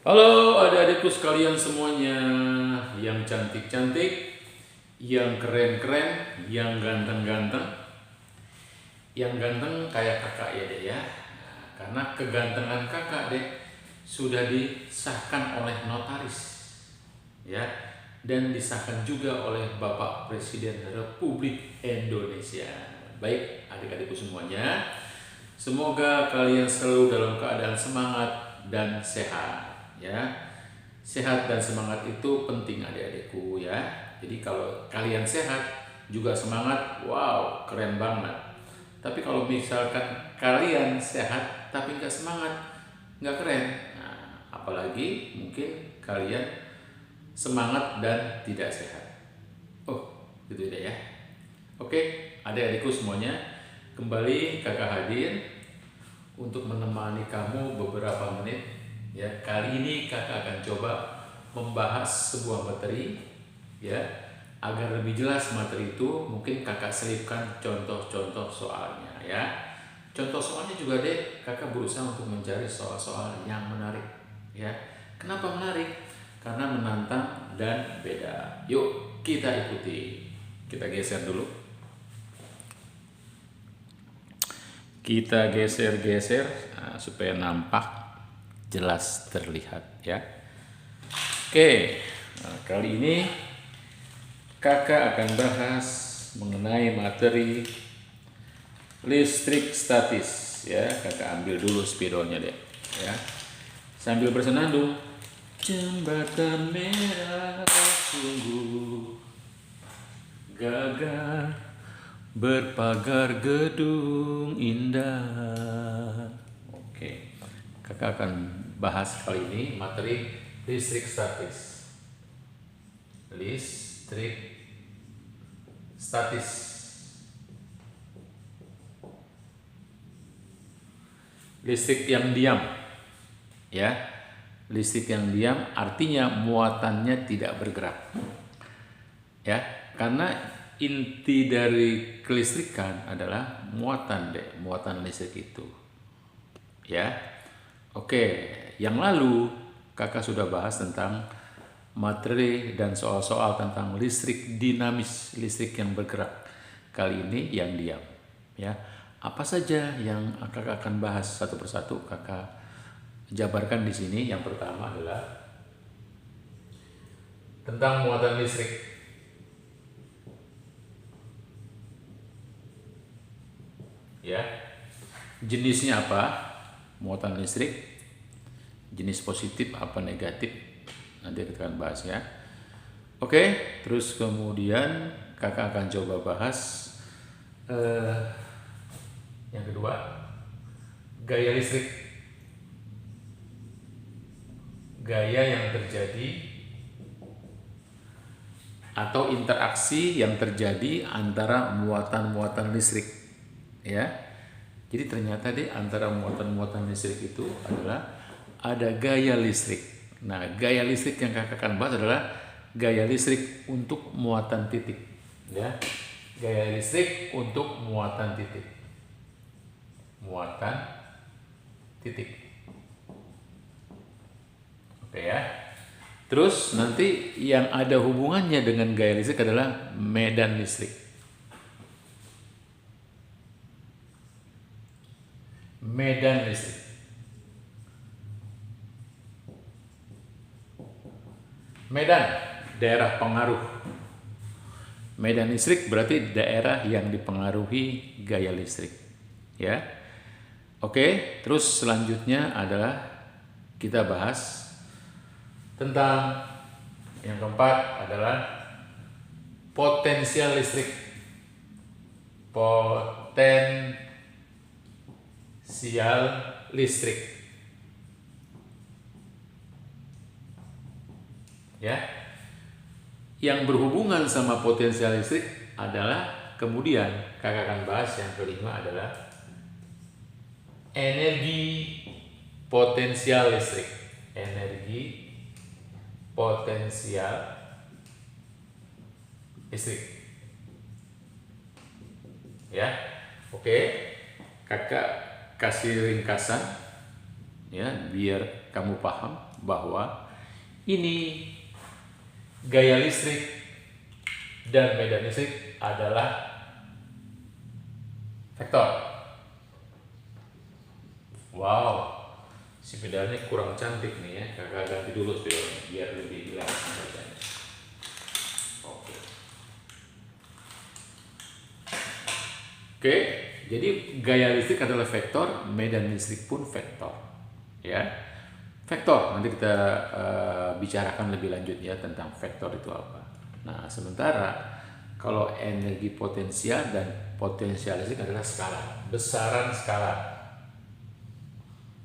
Halo adik-adikku sekalian semuanya, yang cantik-cantik, yang keren-keren, yang ganteng-ganteng. Yang ganteng kayak kakak ya dek ya. Nah, karena kegantengan kakak dek sudah disahkan oleh notaris ya, dan disahkan juga oleh Bapak Presiden Republik Indonesia. Baik adik-adikku semuanya, semoga kalian selalu dalam keadaan semangat dan sehat ya. Sehat dan semangat itu penting adik-adikku ya. Jadi kalau kalian sehat juga semangat, wow keren banget. Tapi kalau misalkan kalian sehat tapi nggak semangat, nggak keren. Nah, apalagi mungkin kalian semangat dan tidak sehat. Oh, gitu ya. Oke, adik-adikku semuanya, kembali kakak hadir untuk menemani kamu beberapa menit ya. Kali ini kakak akan coba membahas sebuah materi ya. Agar lebih jelas materi itu, mungkin kakak selipkan contoh-contoh soalnya ya. Contoh soalnya juga deh, kakak berusaha untuk mencari soal-soal yang menarik ya. Kenapa menarik? Karena menantang dan beda. Yuk kita ikuti. Kita geser dulu. Kita geser-geser supaya nampak jelas terlihat ya. Oke, kali ini kakak akan bahas mengenai materi listrik statis ya. Kakak ambil dulu spidolnya deh ya, sambil bersenandung. Jembatan merah sungguh gagah, berpagar gedung indah. Oke, kakak akan bahas kali ini materi listrik statis. Listrik statis. Listrik yang diam ya. Listrik yang diam artinya muatannya tidak bergerak ya, karena inti dari kelistrikan adalah muatan muatan listrik itu ya. Oke, yang lalu kakak sudah bahas tentang materi dan soal-soal tentang listrik dinamis, listrik yang bergerak. Kali ini yang diam ya. Apa saja yang kakak akan bahas satu persatu, kakak jabarkan di sini. Yang pertama adalah tentang muatan listrik ya. Jenisnya apa muatan listrik, jenis positif apa negatif, nanti kita akan bahas ya. Oke, terus kemudian kakak akan coba bahas yang kedua, gaya listrik. Gaya yang terjadi atau interaksi yang terjadi antara muatan-muatan listrik ya. Jadi ternyata antara muatan-muatan listrik itu adalah ada gaya listrik. Nah, gaya listrik yang kakak akan bahas adalah gaya listrik untuk muatan titik ya. Gaya listrik untuk muatan titik. Muatan titik. Oke ya. Terus nanti yang ada hubungannya dengan gaya listrik adalah medan listrik. Medan listrik. Medan, daerah pengaruh. Medan listrik berarti daerah yang dipengaruhi gaya listrik. Ya. Oke, terus selanjutnya adalah kita bahas tentang yang keempat adalah potensial listrik. Potensial listrik. Ya. Yang berhubungan sama potensial listrik adalah kemudian kakak akan bahas yang kelima adalah energi potensial listrik. Energi potensial listrik. Ya. Oke. Kakak kasih ringkasan ya, biar kamu paham bahwa ini gaya listrik dan medan listrik adalah vektor. Wow, si pedalnya kurang cantik nih ya, kakak ganti dulu spionnya biar lebih jelas bacanya. Oke. Oke, jadi gaya listrik adalah vektor, medan listrik pun vektor, ya. Vektor nanti kita bicarakan lebih lanjut ya tentang vektor itu apa. Nah, sementara kalau energi potensial dan potensial listrik adalah skala, besaran skala,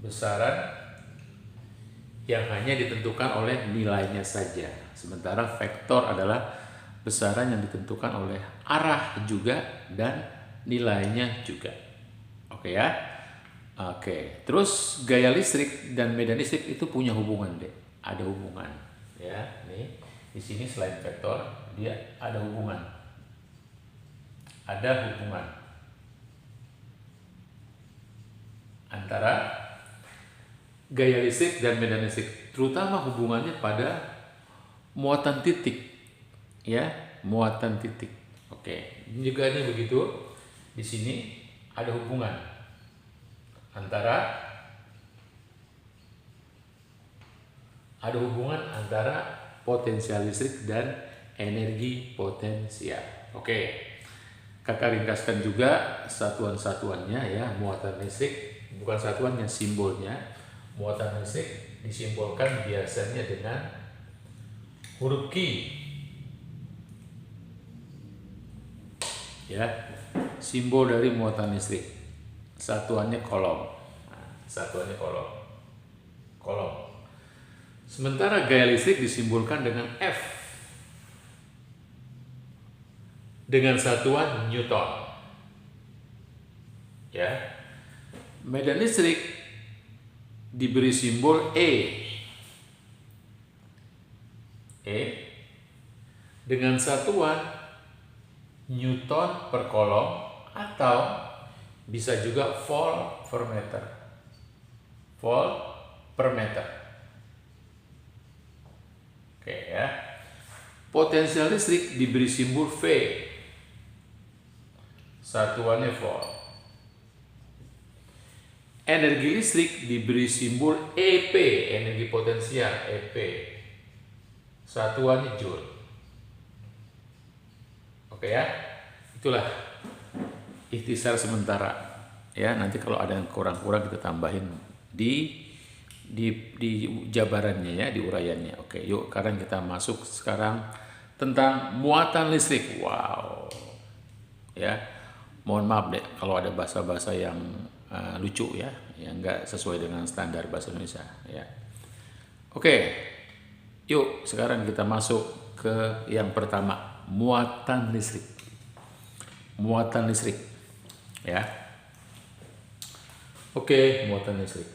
besaran yang hanya ditentukan oleh nilainya saja. Sementara vektor adalah besaran yang ditentukan oleh arah juga dan nilainya juga. Oke ya. Oke, terus gaya listrik dan medan listrik itu punya hubungan deh, ada hubungan, ya. Nih di sini selain vektor dia ada hubungan, antara gaya listrik dan medan listrik, terutama hubungannya pada muatan titik, ya, muatan titik. Oke, ini juga ini begitu, di sini ada hubungan antara potensial listrik dan energi potensial. Oke, kakak ringkaskan juga satuan-satuannya ya. Muatan listrik bukan satuannya, simbolnya. Muatan listrik disimbolkan biasanya dengan huruf Q, ya, simbol dari muatan listrik. Satuannya kolom. Nah, satuannya kolom. Sementara gaya listrik disimbolkan dengan F dengan satuan Newton. Ya. Medan listrik diberi simbol E dengan satuan Newton per kolom atau bisa juga volt per meter. Oke ya. Potensial listrik diberi simbol V. Satuannya volt. Energi listrik diberi simbol EP, energi potensial EP. Satuannya joule. Oke ya. Itulah ikhtisar sementara ya. Nanti kalau ada yang kurang-kurang kita tambahin di jabarannya ya, di uraiannya. Oke, yuk sekarang kita masuk sekarang tentang muatan listrik. Wow, ya, mohon maaf deh kalau ada bahasa-bahasa yang lucu ya, yang nggak sesuai dengan standar bahasa Indonesia ya. Oke, yuk sekarang kita masuk ke yang pertama, muatan listrik. Ya. Oke, muatan listrik.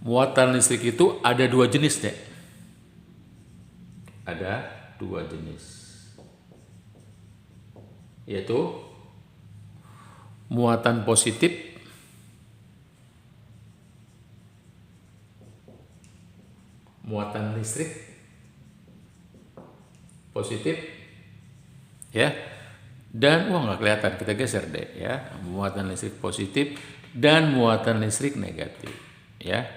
Muatan listrik itu ada dua jenis, deh. Ada dua jenis. Yaitu muatan positif muatan listrik positif ya, dan nggak kelihatan, kita geser deh ya. Muatan listrik positif dan muatan listrik negatif ya.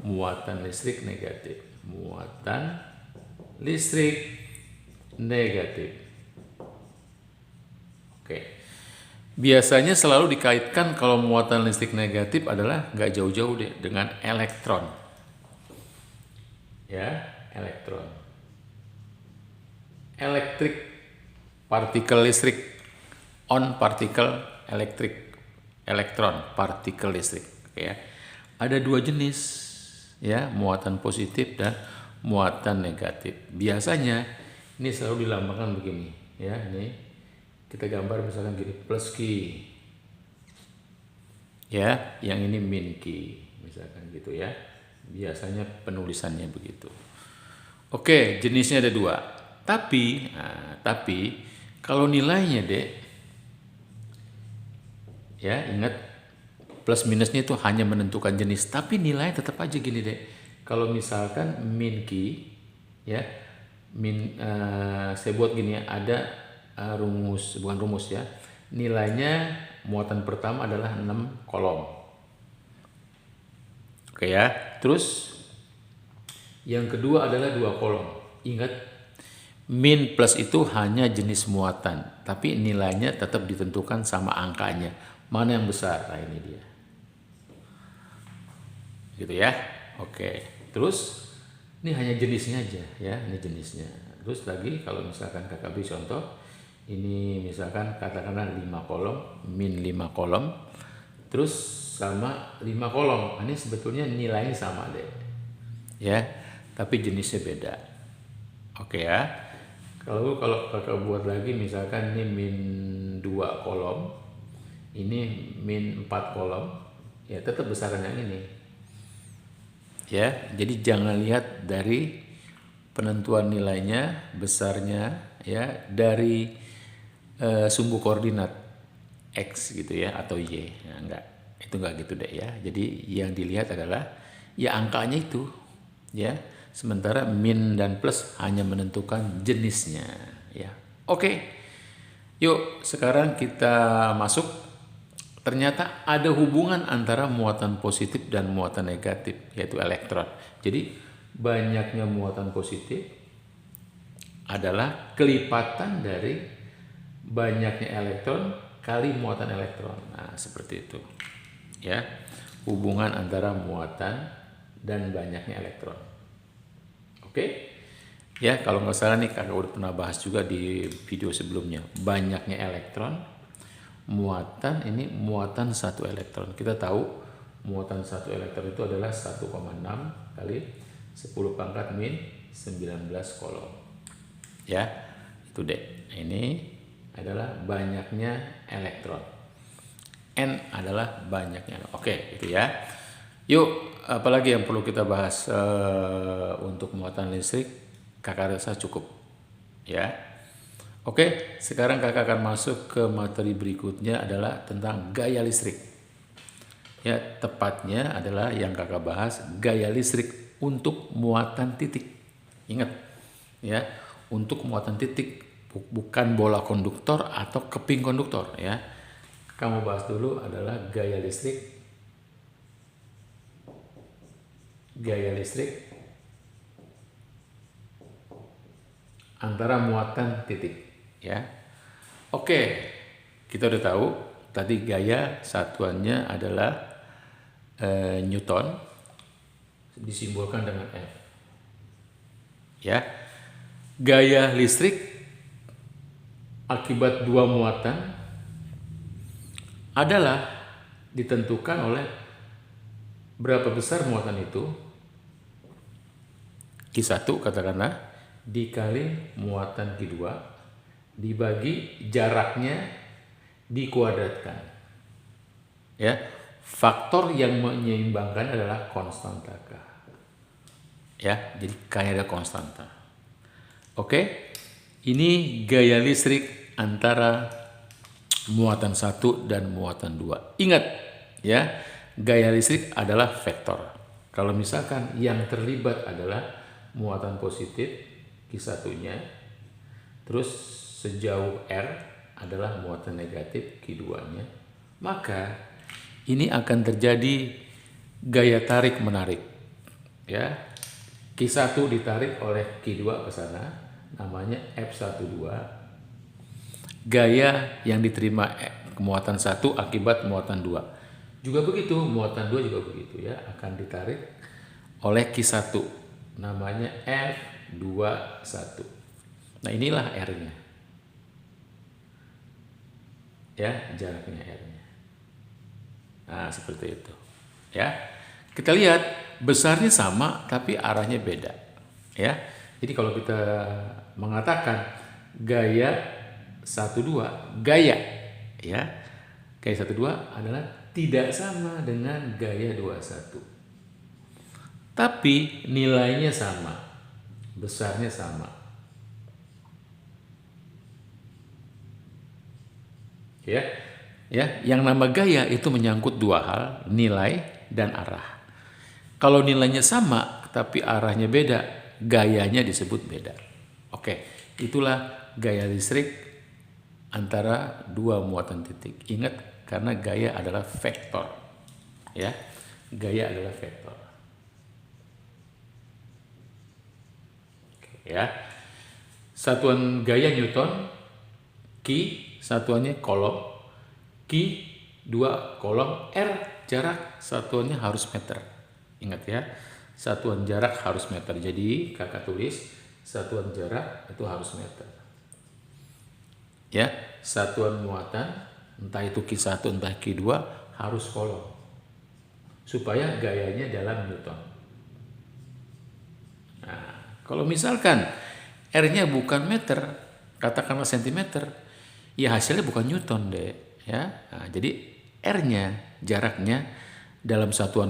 Muatan listrik negatif. Oke, biasanya selalu dikaitkan kalau muatan listrik negatif adalah nggak jauh-jauh deh dengan elektron. Ya, elektrik partikel listrik, on partikel elektrik, elektron partikel listrik ya. Ada dua jenis ya, muatan positif dan muatan negatif. Biasanya ini selalu dilambangkan begini ya. Ini kita gambar misalkan gini, plus Q ya, yang ini min Q misalkan gitu ya. Biasanya penulisannya begitu. Oke, jenisnya ada dua. Tapi kalau nilainya Dek, ya ingat plus minusnya itu hanya menentukan jenis, tapi nilainya tetap aja gini Dek. Kalau misalkan min Q, ya saya buat gini ya, ada rumus, bukan rumus ya, nilainya muatan pertama adalah 6 kolom. Oke ya, terus yang kedua adalah 2 kolom. Ingat, min plus itu hanya jenis muatan, tapi nilainya tetap ditentukan sama angkanya. Mana yang besar? Nah ini dia. Gitu ya. Oke. Terus ini hanya jenisnya aja ya, ini jenisnya. Terus lagi kalau misalkan kakak beri contoh, ini misalkan katakanlah 5 kolom, min 5 kolom, terus sama 5 kolom. Ini sebetulnya nilainya sama deh. Ya, tapi jenisnya beda. Oke ya. Kalau kakak buat lagi misalkan ini min 2 kolom, ini min 4 kolom, ya tetap besaran yang ini. Ya, jadi jangan lihat dari penentuan nilainya, besarnya ya dari sumbu koordinat X gitu ya atau Y. Nah, itu enggak gitu deh ya. Jadi yang dilihat adalah ya angkanya itu ya. Sementara min dan plus hanya menentukan jenisnya ya. Oke. Yuk, sekarang kita masuk. Ternyata ada hubungan antara muatan positif dan muatan negatif, yaitu elektron. Jadi banyaknya muatan positif adalah kelipatan dari banyaknya elektron kali muatan elektron. Nah, seperti itu. Ya, hubungan antara muatan dan banyaknya elektron. Oke? Ya, kalau nggak salah nih kakak udah pernah bahas juga di video sebelumnya. Banyaknya elektron, muatan ini muatan 1 elektron. Kita tahu muatan 1 elektron itu adalah 1,6 kali 10 pangkat min 19 kolom. Ya, itu deh. Ini adalah banyaknya elektron. N adalah banyaknya. Oke, itu ya. Yuk, apalagi yang perlu kita bahas untuk muatan listrik? Kakak rasa cukup. Ya. Oke, sekarang kakak akan masuk ke materi berikutnya adalah tentang gaya listrik. Ya, tepatnya adalah yang kakak bahas gaya listrik untuk muatan titik. Ingat, ya, untuk muatan titik, bukan bola konduktor atau keping konduktor ya. Kamu bahas dulu adalah gaya listrik antara muatan titik. Ya, oke, kita udah tahu tadi gaya satuannya adalah Newton, disimbolkan dengan F. Ya, gaya listrik akibat 2 muatan adalah ditentukan oleh berapa besar muatan itu, Q1 katakanlah, dikali muatan Q2 dibagi jaraknya dikuadratkan. Ya, faktor yang menyeimbangkan adalah konstanta K. Ya, jadi K-nya ada konstanta. Oke, ini gaya listrik antara muatan 1 dan muatan 2. Ingat ya, gaya listrik adalah vektor. Kalau misalkan yang terlibat adalah muatan positif Q1-nya, terus sejauh R adalah muatan negatif Q2-nya, maka ini akan terjadi gaya tarik menarik. Ya, Q1 ditarik oleh Q2 ke sana, namanya F12. Gaya yang diterima muatan 1 akibat muatan 2. Juga begitu, muatan 2 juga begitu ya, akan ditarik oleh Q1, namanya F21. Nah, inilah R-nya. Ya, jaraknya R-nya. Nah, seperti itu. Ya. Kita lihat besarnya sama tapi arahnya beda. Ya. Jadi kalau kita mengatakan gaya 12, gaya ya. Gaya 12 adalah tidak sama dengan gaya 21. Tapi nilainya sama. Besarnya sama. Ya. Ya, yang nama gaya itu menyangkut dua hal, nilai dan arah. Kalau nilainya sama tapi arahnya beda, gayanya disebut beda. Oke, itulah gaya listrik antara dua muatan titik. Ingat, karena gaya adalah vektor. Ya, gaya adalah vektor. Oke, ya. Satuan gaya Newton, Q, satuannya kolom. Q 2 kolom, R jarak, satuannya harus meter. Ingat ya, satuan jarak harus meter. Jadi kakak tulis satuan jarak itu harus meter. Ya, satuan muatan entah itu Q1 entah Q2 harus kolom. Supaya gayanya dalam Newton. Nah, kalau misalkan R-nya bukan meter, katakanlah sentimeter, ya hasilnya bukan Newton deh. Ya, nah, jadi R-nya, jaraknya dalam satuan